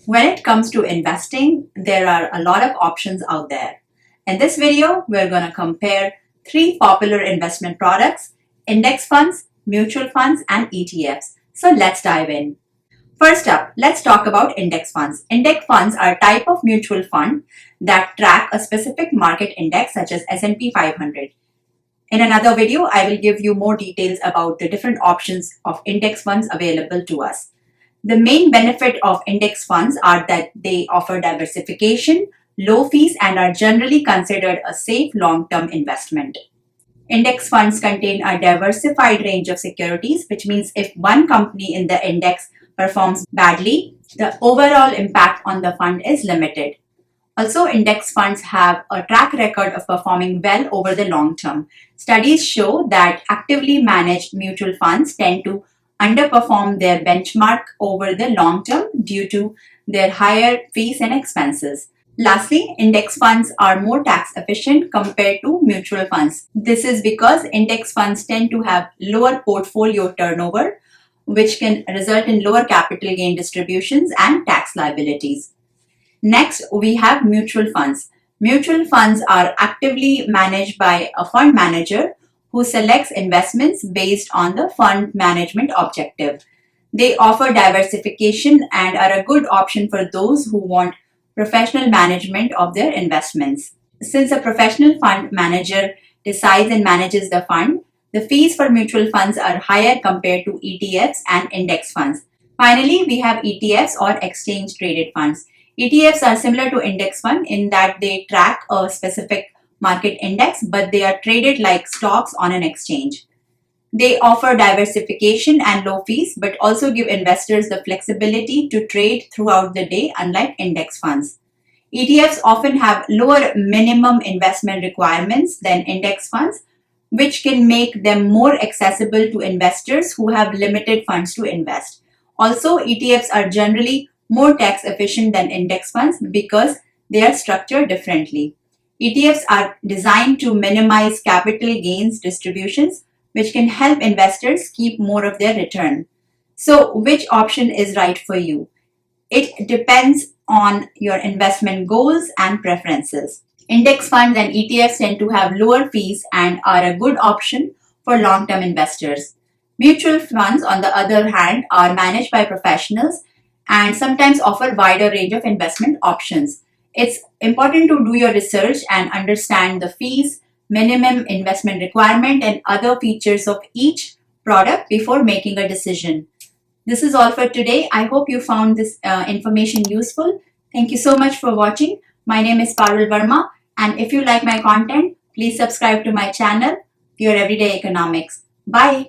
When it comes to investing, there are a lot of options out there. In this video, we're going to compare three popular investment products: index funds, mutual funds, and ETFs. So let's dive in. First up, let's talk about index funds. Index funds are a type of mutual fund that track a specific market index such as S&P 500. In another video, I will give you more details about the different options of index funds available to us. The main benefit of index funds are that they offer diversification, low fees, and are generally considered a safe long-term investment. Index funds contain a diversified range of securities, which means if one company in the index performs badly, the overall impact on the fund is limited. Also, index funds have a track record of performing well over the long term. Studies show that actively managed mutual funds tend to underperform their benchmark over the long term due to their higher fees and expenses. Lastly, index funds are more tax efficient compared to mutual funds. This is because index funds tend to have lower portfolio turnover, which can result in lower capital gain distributions and tax liabilities. Next, we have mutual funds. Mutual funds are actively managed by a fund manager who selects investments based on the fund management objective. They offer diversification and are a good option for those who want professional management of their investments. Since a professional fund manager decides and manages the fund, the fees for mutual funds are higher compared to ETFs and index funds. Finally, we have ETFs or exchange traded funds. ETFs are similar to index fund in that they track a specific market index, but they are traded like stocks on an exchange. They offer diversification and low fees, but also give investors the flexibility to trade throughout the day, unlike index funds. ETFs often have lower minimum investment requirements than index funds, which can make them more accessible to investors who have limited funds to invest. Also, ETFs are generally more tax efficient than index funds because they are structured differently. ETFs are designed to minimize capital gains distributions, which can help investors keep more of their return. So, which option is right for you? It depends on your investment goals and preferences. Index funds and ETFs tend to have lower fees and are a good option for long-term investors. Mutual funds, on the other hand, are managed by professionals and sometimes offer wider range of investment options. It's important to do your research and understand the fees, minimum investment requirement, and other features of each product before making a decision. This is all for today. I hope you found this information useful. Thank you so much for watching. My name is Parul Verma, and if you like my content, please subscribe to my channel, Your Everyday Economics. Bye.